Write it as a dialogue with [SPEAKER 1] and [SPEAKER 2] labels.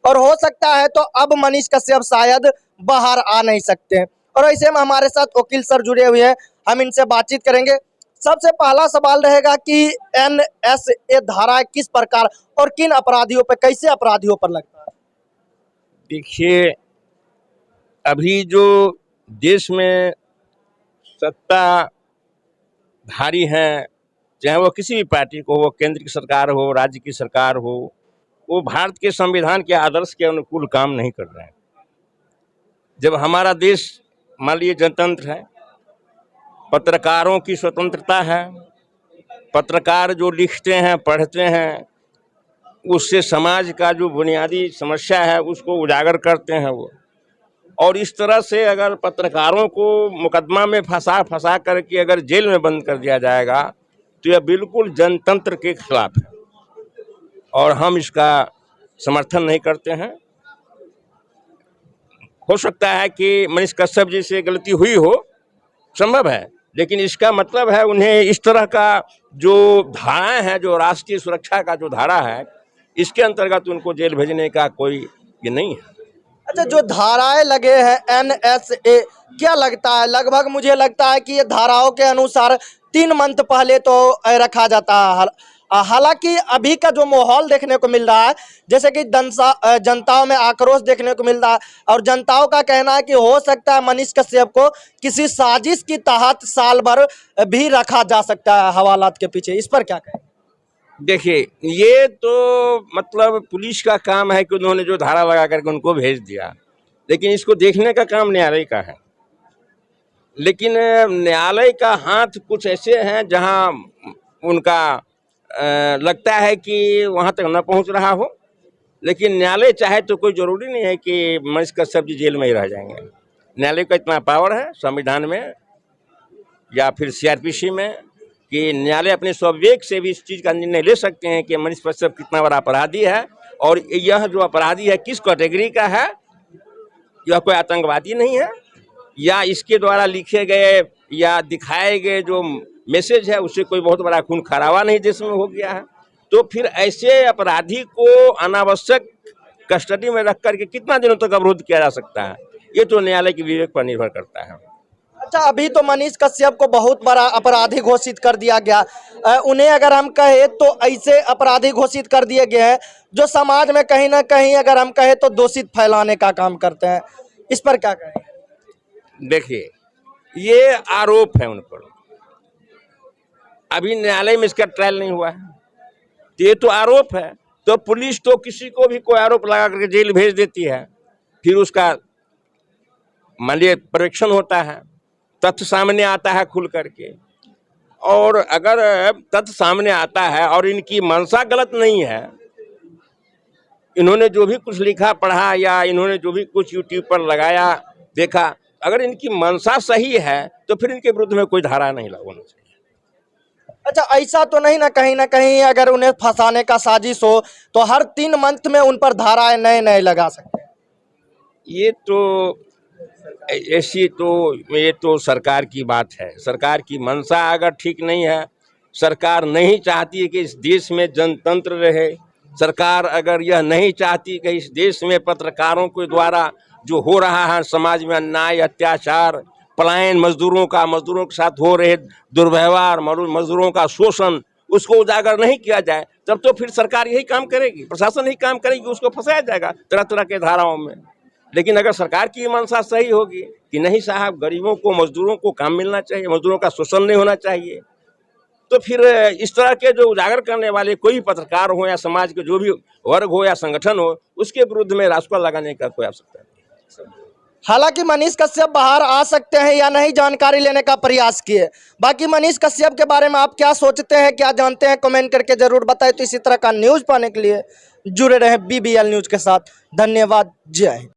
[SPEAKER 1] और हो सकता है तो अब मनीष कश्यप शायद बाहर आ नहीं सकते। और ऐसे में हमारे साथ वकील सर जुड़े हुए हैं, हम इनसे बातचीत करेंगे। सबसे पहला सवाल रहेगा कि एनएसए धारा किस प्रकार और किन अपराधियों पर, कैसे अपराधियों पर लगता है?
[SPEAKER 2] देखिए, अभी जो देश में सत्ताधारी हैं, चाहे वो किसी भी पार्टी को हो, केंद्र की सरकार हो, राज्य की सरकार हो, वो भारत के संविधान के आदर्श के अनुकूल काम नहीं कर रहे हैं। जब हमारा देश मान लीजिए जनतंत्र है, पत्रकारों की स्वतंत्रता है, पत्रकार जो लिखते हैं, पढ़ते हैं, उससे समाज का जो बुनियादी समस्या है उसको उजागर करते हैं वो। और इस तरह से अगर पत्रकारों को मुकदमा में फंसा करके अगर जेल में बंद कर दिया जाएगा तो यह बिल्कुल जनतंत्र के खिलाफ है और हम इसका समर्थन नहीं करते हैं। हो सकता है कि मनीष कश्यप जी से गलती हुई हो, संभव है, लेकिन इसका मतलब है उन्हें इस तरह का जो धाराएं हैं, जो राष्ट्रीय सुरक्षा का जो धारा है, इसके अंतर्गत उनको जेल भेजने का कोई ये नहीं है।
[SPEAKER 1] अच्छा, जो धाराएं लगे हैं एनएसए, क्या लगता है? लगभग मुझे लगता है कि ये धाराओं के अनुसार 3 मंथ पहले तो रखा जाता है। हालांकि अभी का जो माहौल देखने को मिल रहा है, जैसे कि जनताओं में आक्रोश देखने को मिल रहा है और जनताओं का कहना है कि हो सकता है मनीष कश्यप को किसी साजिश की तहत साल भर भी रखा जा सकता है हवालात के पीछे। इस पर क्या कहें?
[SPEAKER 2] देखिए, ये तो मतलब पुलिस का काम है कि उन्होंने जो धारा लगा करके उनको भेज दिया, लेकिन इसको देखने का काम न्यायालय का है। लेकिन न्यायालय का हाथ कुछ ऐसे हैं जहां उनका लगता है कि वहां तक न पहुंच रहा हो, लेकिन न्यायालय चाहे तो कोई जरूरी नहीं है कि मनीष कश्यप जी जेल में ही रह जाएंगे। न्यायालय का इतना पावर है संविधान में या फिर सीआरपीसी में कि न्यायालय अपने स्वविवेक से भी इस चीज़ का निर्णय ले सकते हैं कि मनीष कश्यप कितना बड़ा अपराधी है और यह जो अपराधी है किस कैटेगरी का है। यह कोई आतंकवादी नहीं है या इसके द्वारा लिखे गए या दिखाए गए जो मैसेज है उससे कोई बहुत बड़ा खून खराबा नहीं देश में हो गया है। तो फिर ऐसे अपराधी को अनावश्यक कस्टडी में रख करके कितना दिनों तक अवरुद्ध किया जा सकता है, ये तो न्यायालय के विवेक पर निर्भर करता है।
[SPEAKER 1] अच्छा, अभी तो मनीष कश्यप को बहुत बड़ा अपराधी घोषित कर दिया गया। उन्हें अगर हम कहें तो ऐसे अपराधी घोषित कर दिए गए हैं जो समाज में कहीं ना कहीं अगर हम कहें तो दूषित फैलाने का काम करते हैं। इस पर क्या कहें?
[SPEAKER 2] देखिए, ये आरोप है उन पर, अभी न्यायालय में इसका ट्रायल नहीं हुआ है, तो ये तो आरोप है। तो पुलिस तो किसी को भी कोई आरोप लगा करके जेल भेज देती है, फिर उसका मान लीजिए परीक्षण होता है, तथ्य सामने आता है खुल करके, और अगर तथ्य सामने आता है और इनकी मंशा गलत नहीं है, इन्होंने जो भी कुछ लिखा पढ़ा या इन्होंने जो भी कुछ यूट्यूब पर लगाया देखा, अगर इनकी मंशा सही है तो फिर इनके विरुद्ध में कोई धारा नहीं होना चाहिए।
[SPEAKER 1] अच्छा, ऐसा तो नहीं ना कहीं अगर उन्हें फंसाने का साजिश हो तो हर 3 मंथ में उन पर धाराएं नए लगा सकते हैं?
[SPEAKER 2] ये तो सरकार की बात है। सरकार की मंशा अगर ठीक नहीं है, सरकार नहीं चाहती है कि इस देश में जनतंत्र रहे, सरकार अगर यह नहीं चाहती कि इस देश में पत्रकारों के द्वारा जो हो रहा है समाज में अन्याय, अत्याचार, पलायन, मजदूरों के साथ हो रहे दुर्व्यवहार, मजदूरों का शोषण, उसको उजागर नहीं किया जाए, तब तो फिर सरकार यही काम करेगी, प्रशासन यही काम करेगी, उसको फंसाया जाएगा तरह तरह के धाराओं में। लेकिन अगर सरकार की मंशा सही होगी कि नहीं साहब, गरीबों को, मजदूरों को काम मिलना चाहिए, मजदूरों का शोषण नहीं होना चाहिए, तो फिर इस तरह के जो उजागर करने वाले कोई पत्रकार हो या समाज के जो भी वर्ग हो या संगठन हो, उसके विरुद्ध में रासुका लगाने का कोई आवश्यकता नहीं।
[SPEAKER 1] हालांकि मनीष कश्यप बाहर आ सकते हैं या नहीं, जानकारी लेने का प्रयास किए। बाकी मनीष कश्यप के बारे में आप क्या सोचते हैं, क्या जानते हैं, कमेंट करके जरूर बताएं। तो इसी तरह का न्यूज़ पाने के लिए जुड़े रहे BBL न्यूज़ के साथ। धन्यवाद। जय हिंद।